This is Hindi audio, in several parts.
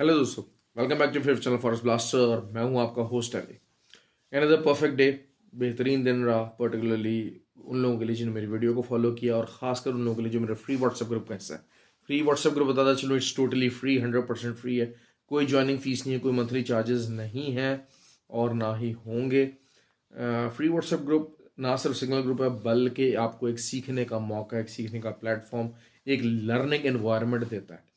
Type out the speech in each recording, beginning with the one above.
हेलो दोस्तों, welcome back to favourite channel forest blaster और मैं हूं आपका host Ali. Another perfect day, बेहतरीन दिन रहा पर्टिकुलरली उन लोगों के लिए जिन्होंने मेरी वीडियो को फॉलो किया और खासकर उन लोगों के लिए जो मेरा फ्री व्हाट्सएप ग्रुप का हिस्सा है। फ्री व्हाट्सएप ग्रुप बताता चलो, इट्स टोटली फ्री, 100% फ्री है। कोई ज्वाइनिंग फीस नहीं है, कोई मंथली चार्जेस नहीं है और ना ही होंगे। फ्री व्हाट्सएप ग्रुप ना सिर्फ सिंगल ग्रुप है बल्कि आपको एक सीखने का मौका, एक सीखने का प्लेटफॉर्म, एक लर्निंग एनवायरनमेंट देता है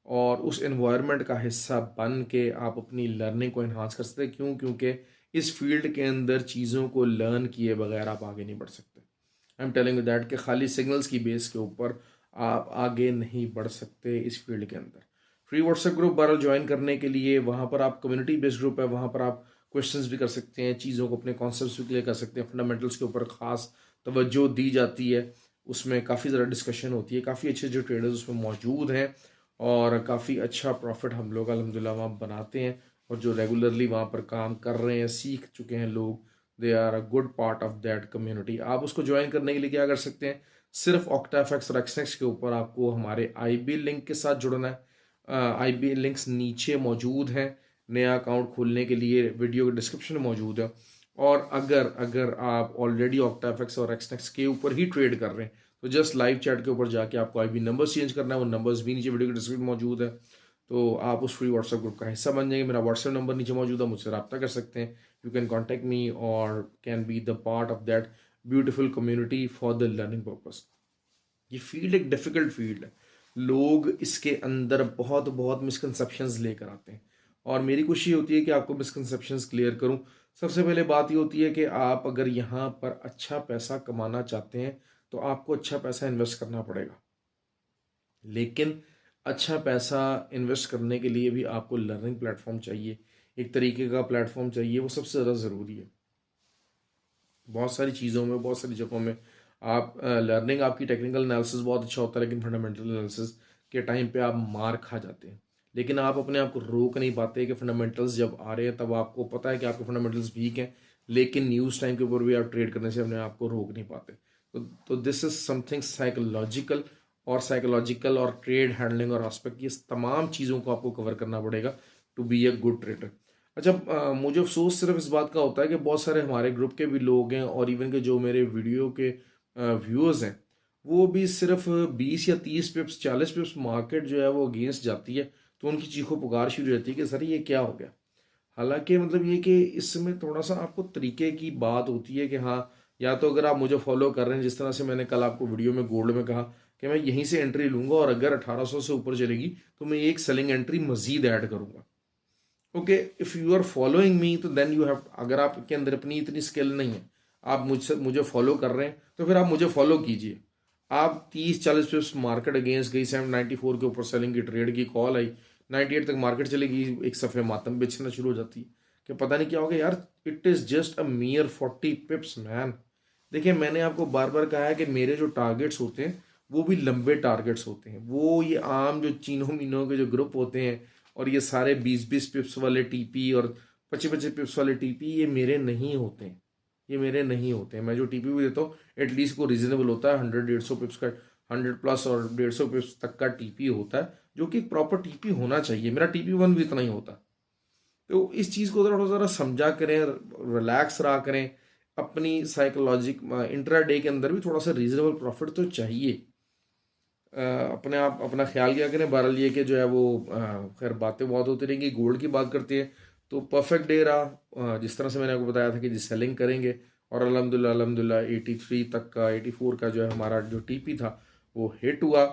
और उस एनवायरनमेंट का हिस्सा बन के आप अपनी लर्निंग को इन्हांस कर सकते हैं। क्योंकि इस फील्ड के अंदर चीज़ों को लर्न किए बगैर आप आगे नहीं बढ़ सकते। आई एम टेलिंग यू दैट कि खाली सिग्नल्स की बेस के ऊपर आप आगे नहीं बढ़ सकते इस फील्ड के अंदर। फ्री व्हाट्सएप ग्रुप बहरहाल ज्वाइन करने के लिए वहाँ पर आप कम्युनिटी बेस्ड ग्रुप है, वहाँ पर आप क्वेश्चंस भी कर सकते हैं, चीज़ों को अपने कॉन्सेप्ट्स भी क्लियर कर सकते हैं, फंडामेंटल्स के ऊपर खास तवज्जो दी जाती है। उसमें काफ़ी ज़्यादा डिस्कशन होती है, काफ़ी अच्छे जो ट्रेडर्स उसमें मौजूद हैं और काफ़ी अच्छा प्रॉफिट हम लोग अल्हम्दुलिल्लाह वहाँ बनाते हैं। और जो रेगुलरली वहाँ पर काम कर रहे हैं, सीख चुके हैं लोग, they are a good part of that community. आप उसको ज्वाइन करने के लिए क्या कर सकते हैं, सिर्फ ऑक्टाफेक्स और एक्सनेक्स के ऊपर आपको हमारे आईबी लिंक के साथ जुड़ना है। आईबी लिंक्स नीचे मौजूद हैं, नया अकाउंट खोलने के लिए वीडियो के डिस्क्रिप्शन में मौजूद है। और अगर अगर आप ऑलरेडी ऑक्टाफेक्स और एक्सनेक्स के ऊपर ही ट्रेड कर रहे हैं तो जस्ट लाइव चैट के ऊपर जाके आपको आईबी नंबर्स चेंज करना है, वो नंबर्स भी नीचे वीडियो के डिस्क्रिप्शन में मौजूद है। तो आप उस फ्री व्हाट्सएप ग्रुप का हिस्सा बन जाएंगे। मेरा व्हाट्सएप नंबर नीचे मौजूद है, मुझसे रब्ता कर सकते हैं। यू कैन कॉन्टैक्ट मी और can be the part of that beautiful community for the learning purpose. ये फील्ड एक डिफ़िकल्ट फील्ड है, लोग इसके अंदर बहुत बहुत मिसकंसेप्शंस लेकर आते हैं और मेरी कोशिश होती है कि आपको मिसकंसेप्शंस क्लियर करूं। सबसे पहले बात ये होती है कि आप अगर यहाँ पर अच्छा पैसा कमाना चाहते हैं तो आपको अच्छा पैसा इन्वेस्ट करना पड़ेगा, लेकिन अच्छा पैसा इन्वेस्ट करने के लिए भी आपको लर्निंग प्लेटफॉर्म चाहिए, एक तरीके का प्लेटफॉर्म चाहिए, वो सबसे ज़्यादा ज़रूरी है। बहुत सारी चीज़ों में, बहुत सारी जगहों में आप लर्निंग, आपकी टेक्निकल एनालिसिस बहुत अच्छा होता है लेकिन फंडामेंटल एनालिसिस के टाइम पे आप मार खा जाते हैं। लेकिन आप अपने आप को रोक नहीं पाते कि फंडामेंटल्स जब आ रहे हैं तब आपको पता है कि आपके फंडामेंटल्स वीक हैं, लेकिन न्यूज़ टाइम के ऊपर भी आप ट्रेड करने से अपने आप को रोक नहीं पाते। तो दिस इज समथिंग साइकोलॉजिकल, और साइकोलॉजिकल और ट्रेड हैंडलिंग और एस्पेक्ट, ये तमाम चीज़ों को आपको कवर करना पड़ेगा to be a good trader. अच्छा, मुझे अफसोस सिर्फ इस बात का होता है कि बहुत सारे हमारे ग्रुप के भी लोग हैं और इवन के जो मेरे वीडियो के व्यूअर्स हैं वो भी सिर्फ 20 या 30 पिप्स, 40 पिप्स मार्केट जो है वो अगेंस्ट जाती है तो उनकी चीखों पुकार शुरू रहती है कि सर ये क्या हो गया। हालांकि मतलब ये कि इसमें थोड़ा सा आपको तरीके की बात होती है कि हाँ, या तो अगर आप मुझे फॉलो कर रहे हैं, जिस तरह से मैंने कल आपको वीडियो में गोल्ड में कहा कि मैं यहीं से एंट्री लूंगा और अगर 1800 से ऊपर चलेगी तो मैं एक सेलिंग एंट्री मजीद ऐड करूंगा। Okay, if you are following me तो देन यू हैव, अगर आपके अंदर अपनी इतनी स्किल नहीं है, आप मुझसे मुझे फॉलो कर रहे हैं तो फिर आप मुझे फॉलो कीजिए। आप 30-40 पिप्स मार्केट अगेंस्ट गई, 794 के ऊपर सेलिंग की ट्रेड की कॉल आई, 98 तक मार्केट चलेगी, एक सफ़े मातम बेचना शुरू हो जाती है कि पता नहीं क्या हो गया यार। It is just a मियर 40 पिप्स man. देखिए, मैंने आपको बार बार कहा है कि मेरे जो टारगेट्स होते हैं वो भी लंबे टारगेट्स होते हैं। वो ये आम जो चीनों मीनों के जो ग्रुप होते हैं और ये सारे 20-20 पिप्स वाले टीपी और 25-25 पिप्स वाले टीपी, ये मेरे नहीं होते हैं। ये मेरे नहीं होते हैं। मैं जो टीपी भी देता हूँ एटलीस्ट को रीजनेबल होता है, 100-150 पिप्स का, 100+ और 150 पिप्स तक का टीपी होता है, जो कि एक प्रॉपर टीपी होना चाहिए। मेरा टीपी वन भी इतना ही होता है। तो इस चीज़ को थोड़ा ज़रा समझा करें, रिलैक्स रहा करें। अपनी साइकोलॉजिक इंट्रा डे के अंदर भी थोड़ा सा रीजनेबल प्रॉफिट तो चाहिए। अपने आप अपना ख्याल किया करें। बहरहाल ये कि जो है वो खैर बातें बहुत होती रहेंगी। गोल्ड की बात करते हैं तो परफेक्ट डे रहा, जिस तरह से मैंने आपको बताया था कि जिस सेलिंग करेंगे और अल्हम्दुलिल्लाह अल्हम्दुलिल्लाह 83 तक का, 84 का जो है हमारा जो टीपी था वो हिट हुआ।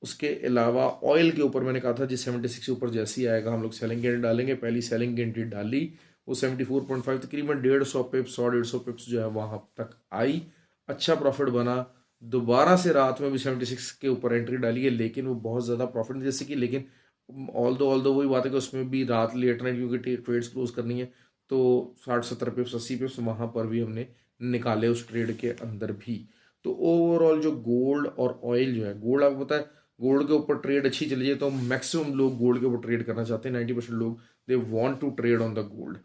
उसके अलावा ऑयल के ऊपर मैंने कहा था जी 76 के ऊपर जैसे ही आएगा हम लोग सेलिंग की एंट्री डालेंगे। पहली सेलिंग की एंट्री डाली, वो 74.5, तकरीबन 150 पिप्स, 100-150 जो है वहाँ तक आई, अच्छा प्रॉफिट बना। दोबारा से रात में भी 76 के ऊपर एंट्री डाली है, लेकिन वो बहुत ज़्यादा प्रॉफिट नहीं जैसे कि, लेकिन ऑल दो वही बात है कि उसमें भी रात लेट नाइट क्योंकि ट्रेड्स क्लोज करनी है, तो 60-70 पिप्स, 80 पिप्स वहाँ पर भी हमने निकाले उस ट्रेड के अंदर भी। तो ओवरऑल जो गोल्ड और ऑयल जो है, गोल्ड आपको पता है गोल्ड के ऊपर ट्रेड अच्छी चली जाए तो मैक्सिमम लोग गोल्ड के ऊपर ट्रेड करना चाहते हैं। 90% लोग they want to trade on the gold.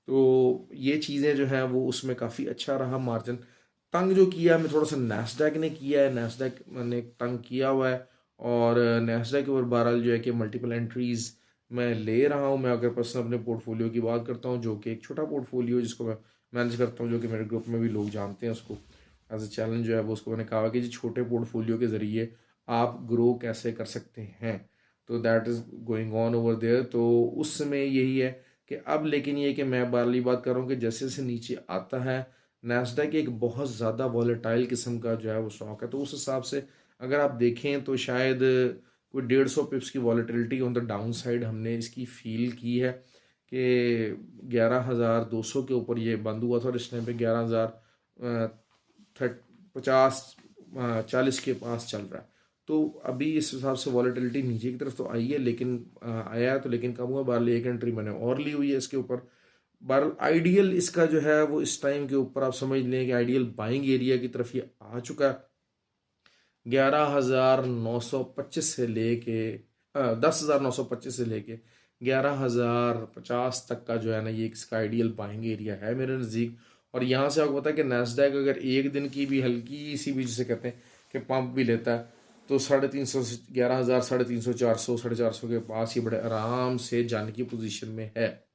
तो ये चीज़ें जो हैं वो उसमें काफ़ी अच्छा रहा मार्जिन। तंग जो किया हमें थोड़ा सा नैस्डैक ने किया है, नैस्डैक ने तंग किया हुआ है। और नैस्डैक के ऊपर बहरहाल जो है कि मल्टीपल एंट्रीज मैं ले रहा हूँ। मैं अगर पर्सनल अपने पोर्टफोलियो की बात करता हूँ, जो कि एक छोटा पोर्टफोलियो जिसको मैं मैनेज करता हूँ, जो कि मेरे ग्रुप में भी लोग जानते हैं उसको एज ए चैलेंज जो है वो, उसको मैंने कहा कि जी छोटे पोर्टफोलियो के ज़रिए आप ग्रो कैसे कर सकते हैं। तो that is going on over there. तो उसमें यही है कि अब, लेकिन ये कि मैं वाली बात कर रहा हूँ कि जैसे जैसे नीचे आता है नैस्डैक एक बहुत ज़्यादा वॉलेटाइल किस्म का जो है वो स्टॉक है। तो उस हिसाब से अगर आप देखें तो शायद कोई 150 पिप्स की volatility on the down side हमने इसकी फील की है कि 11,200 के ऊपर ये बंद हुआ था और इस टाइम पे 11,050 40 के पास चल रहा है। तो अभी इस हिसाब से वॉलेटिलिटी नीचे की तरफ तो आई है, लेकिन आया है तो, लेकिन कम हुआ। बारल एक एंट्री मैंने और ली हुई है इसके ऊपर। बहरहाल आइडियल इसका जो है वो इस टाइम के ऊपर आप समझ लें कि आइडियल बाइंग एरिया की तरफ ये आ चुका है। 11,925 से लेके 10,925 से लेके 11,050 तक का जो है ना, ये इसका आइडियल बाइंग एरिया है मेरे नज़दीक। और यहाँ से आपको पता है कि नैस्डैक अगर एक दिन की भी हल्की सी भी, जिसे कहते हैं कि पंप भी लेता है, तो 350 से 11,000, 350, 400, 450 के पास ये बड़े आराम से जाने की पोजीशन में है।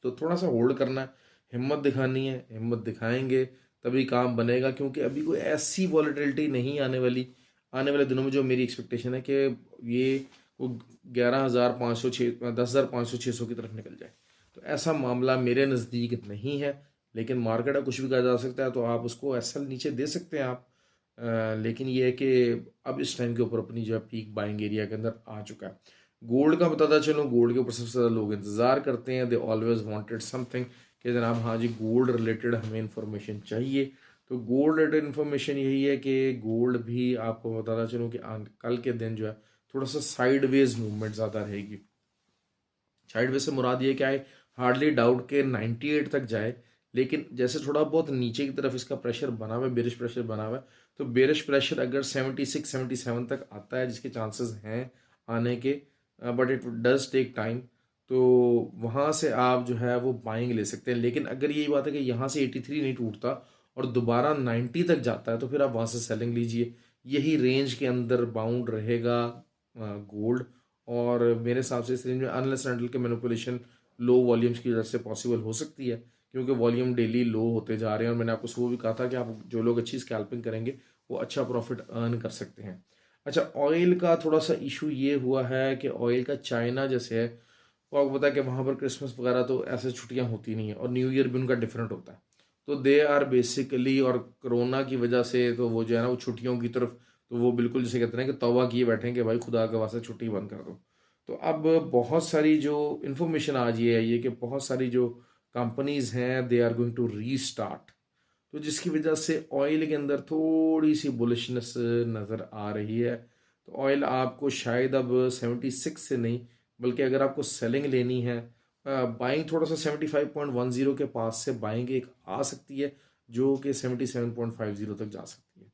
तो थोड़ा सा होल्ड करना है, हिम्मत दिखानी है, हिम्मत दिखाएंगे तभी काम बनेगा। क्योंकि अभी कोई ऐसी वॉलेटिलिटी नहीं आने वाली आने वाले दिनों में, जो मेरी एक्सपेक्टेशन है कि ये वो 11,500 10,500 की तरफ निकल जाए। तो ऐसा मामला मेरे नज़दीक नहीं है, लेकिन मार्केट है, कुछ भी कहा जा सकता है। तो आप उसको ऐसा नीचे दे सकते हैं आप। लेकिन ये है कि अब इस टाइम के ऊपर अपनी जो है पीक बाइंग एरिया के अंदर आ चुका है। गोल्ड का बताता चलो, गोल्ड के ऊपर सबसे ज़्यादा लोग इंतज़ार करते हैं, दे ऑलवेज वांटेड समथिंग कि जनाब हाँ जी गोल्ड रिलेटेड हमें इंफॉर्मेशन चाहिए। तो गोल्ड रिलेटेड इन्फॉर्मेशन यही है कि गोल्ड भी आपको बताता चलूँ कि कल के दिन जो है थोड़ा सा साइडवेज मूवमेंट ज़्यादा रहेगी। साइडवेज से मुराद ये क्या है, हार्डली डाउट के 98 तक जाए, लेकिन जैसे थोड़ा बहुत नीचे की तरफ इसका प्रेशर बना हुआ है, बेरिश प्रेशर बना हुआ है, तो बेरिश प्रेशर अगर 76 77 तक आता है, जिसके चांसेस हैं आने के, but it does take time, तो वहाँ से आप जो है वो बाइंग ले सकते हैं। लेकिन अगर यही बात है कि यहाँ से 83 नहीं टूटता और दोबारा 90 तक जाता है, तो फिर आप वहाँ से सेलिंग लीजिए। यही रेंज के अंदर बाउंड रहेगा गोल्ड। और मेरे हिसाब से इस रेंज में अनलेस एंड अनटिल के मैनिपुलेशन लो वॉल्यूम्स की वजह से पॉसिबल हो सकती है, क्योंकि वॉल्यूम डेली लो होते जा रहे हैं। और मैंने आपको सुबह भी कहा था कि आप जो लोग अच्छी स्कैल्पिंग करेंगे वो अच्छा प्रॉफिट अर्न कर सकते हैं। अच्छा, ऑयल का थोड़ा सा इशू ये हुआ है कि ऑयल का चाइना जैसे है, वो आपको पता है कि वहाँ पर क्रिसमस वगैरह तो ऐसे छुट्टियाँ होती नहीं है, और न्यू ईयर भी उनका डिफरेंट होता है। तो दे आर बेसिकली, और कोरोना की वजह से तो वो जो है ना वो छुट्टियों की तरफ, तो वो बिल्कुल जैसे कहते हैं कि तौबा किए बैठे हैं कि भाई खुदा के वास्ते छुट्टी बंद कर दो। तो अब बहुत सारी जो इन्फॉर्मेशन आज ये है, ये कि बहुत सारी जो कंपनीज हैं they are going to restart. तो जिसकी वजह से ऑयल के अंदर थोड़ी सी बुलिशनेस नज़र आ रही है। तो ऑयल आपको शायद अब 76 से नहीं, बल्कि अगर आपको सेलिंग लेनी है, बाइंग थोड़ा सा 75.10 के पास से बाइंग एक आ सकती है, जो कि 77.50 तक जा सकती है।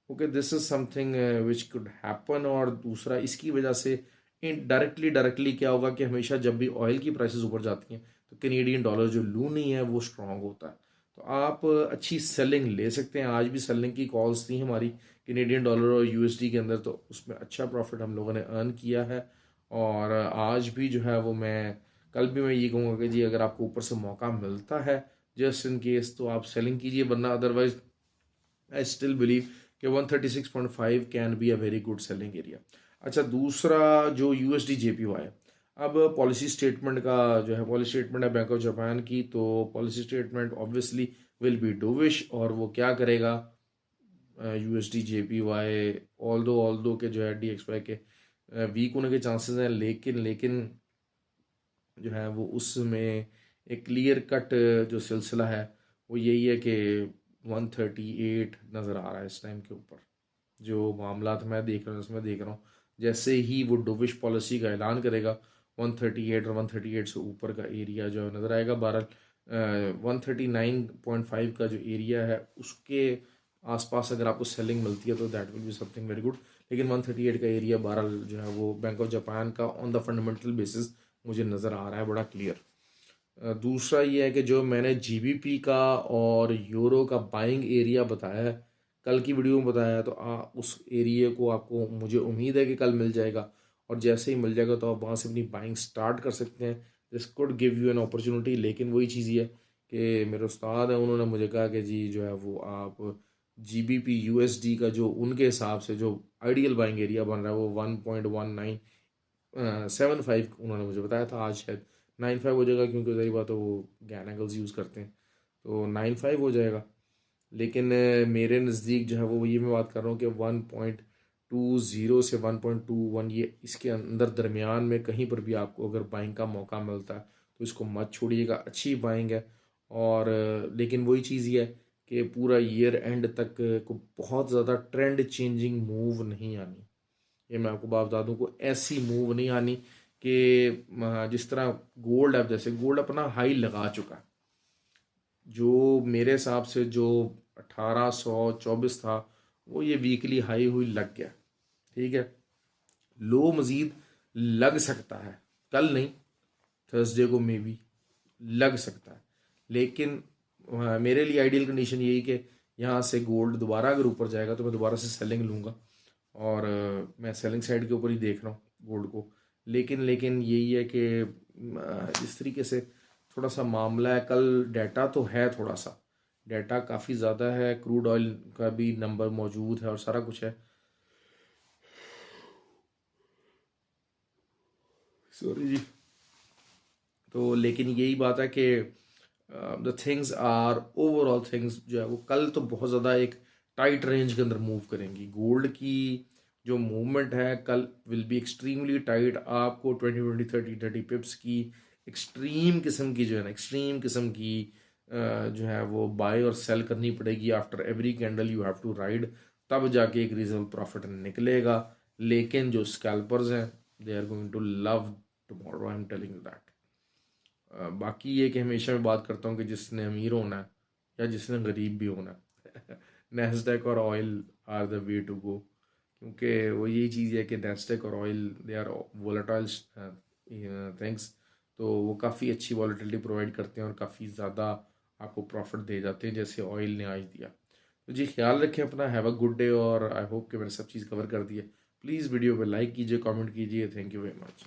Okay, this is something which could happen. और दूसरा इसकी वजह से डायरेक्टली डायरेक्टली क्या होगा कि हमेशा जब भी ऑयल की प्राइसेस ऊपर जाती हैं तो कैनेडियन डॉलर जो लूनी है वो स्ट्रांग होता है। तो आप अच्छी सेलिंग ले सकते हैं। आज भी सेलिंग की कॉल्स थी हमारी कैनेडियन डॉलर और यूएसडी के अंदर, तो उसमें अच्छा प्रॉफिट हम लोगों ने अर्न किया है। और आज भी जो है वो, मैं कल भी मैं ये कहूँगा कि जी अगर आपको ऊपर से मौका मिलता है जस्ट इन केस, तो आप सेलिंग कीजिए, वरना अदरवाइज आई स्टिल बिलीव कि 136.5 can be a very good selling area. अच्छा, दूसरा जो यूएसडी जेपीवाई है, अब पॉलिसी स्टेटमेंट का जो है, पॉलिसी स्टेटमेंट है बैंक ऑफ जापान की, तो policy statement obviously will be dovish. और वो क्या करेगा, यूएसडी जेपीवाई ऑल दो के जो है डीएक्सवाई के वीक होने के चांसेस हैं, लेकिन जो है वो उसमें एक क्लियर कट जो सिलसिला है वो यही है कि 138 नज़र आ रहा है इस टाइम के ऊपर। जो मामला मैं देख रहा हूँ, उसमें देख रहा हूँ जैसे ही वो डोविश पॉलिसी का ऐलान करेगा, 138 और 138 से ऊपर का एरिया जो है नज़र आएगा। 139.5 का जो एरिया है उसके आसपास अगर आपको सेलिंग मिलती है तो that will be something very good. लेकिन 138 का एरिया बहरहाल जो है वो बैंक ऑफ जापान का ऑन द फंडामेंटल बेसिस मुझे नज़र आ रहा है बड़ा क्लियर। दूसरा ये है कि जो मैंने जीबीपी का और यूरो का बाइंग एरिया बताया है, कल की वीडियो में बताया है, तो उस एरिया को आपको, मुझे उम्मीद है कि कल मिल जाएगा। और जैसे ही मिल जाएगा तो आप वहाँ से अपनी बाइंग स्टार्ट कर सकते हैं। This could give you an opportunity. लेकिन वही चीज़ ही है कि मेरे उस्ताद हैं, उन्होंने मुझे कहा कि जी जो है वो आप GBP USD का जो उनके हिसाब से जो आइडियल बाइंग एरिया बन रहा है वो 1.1975 उन्होंने मुझे बताया था। आज शायद 95 हो जाएगा, क्योंकि सही बात है वो गैन एंगल्स यूज़ करते हैं, तो 95 हो जाएगा। लेकिन मेरे नज़दीक जो है वो ये मैं बात कर रहा हूँ कि 1.20 से 1.21, ये इसके अंदर दरमियान में कहीं पर भी आपको अगर बाइंग का मौका मिलता है तो इसको मत छोड़िएगा, अच्छी बाइंग है। और लेकिन वही चीज़ ये है कि पूरा ईयर एंड तक को बहुत ज़्यादा ट्रेंड चेंजिंग मूव नहीं आनी। ये मैं आपको बात बता दूँ, को ऐसी मूव नहीं आनी कि जिस तरह गोल्ड, अब जैसे गोल्ड अपना हाई लगा चुका है, जो मेरे हिसाब से जो 1824 था वो ये वीकली हाई हुई लग गया। ठीक है, लो मज़ीद लग सकता है, कल नहीं, थर्सडे को मे बी लग सकता है। लेकिन मेरे लिए आइडियल कंडीशन यही कि यहाँ से गोल्ड दोबारा अगर ऊपर जाएगा तो मैं दोबारा से सेलिंग लूँगा, और मैं सेलिंग साइड के ऊपर ही देख रहा हूँ गोल्ड को। लेकिन यही है कि जिस तरीके से थोड़ा सा मामला है, कल डाटा तो है, थोड़ा सा डाटा काफ़ी ज़्यादा है, क्रूड ऑयल का भी नंबर मौजूद है और सारा कुछ है। सॉरी जी। तो लेकिन यही बात है कि the things are overall things जो है वो कल तो बहुत ज़्यादा एक टाइट रेंज के अंदर मूव करेंगी। गोल्ड की जो मूवमेंट है कल विल बी एक्सट्रीमली टाइट। आपको 20 20 30 30 पिप्स की एक्सट्रीम किस्म की जो है ना, एक्सट्रीम किस्म की जो है वो बाय और सेल करनी पड़ेगी। After every candle you have to ride, तब जाके एक रीजनेबल प्रॉफिट निकलेगा। लेकिन जो स्कैल्पर्स हैं they are going to love tomorrow, I am telling you that. बाकी ये कि हमेशा मैं बात करता हूँ कि जिसने अमीर होना है या जिसने गरीब भी होना है नेस्डेक और oil are the way to go. क्योंकि वो यही चीज़ है कि नेस्डेक और oil they are volatile things, तो वो काफ़ी अच्छी वॉलेटिलिटी प्रोवाइड करते हैं और काफ़ी ज़्यादा आपको प्रॉफिट दे जाते हैं, जैसे ऑयल ने आज दिया। तो जी ख्याल रखें अपना, हैव अ गुड डे, और आई होप कि मैंने सब चीज़ कवर कर दी है। प्लीज़ वीडियो पे लाइक कीजिए, कमेंट कीजिए। Thank you very much.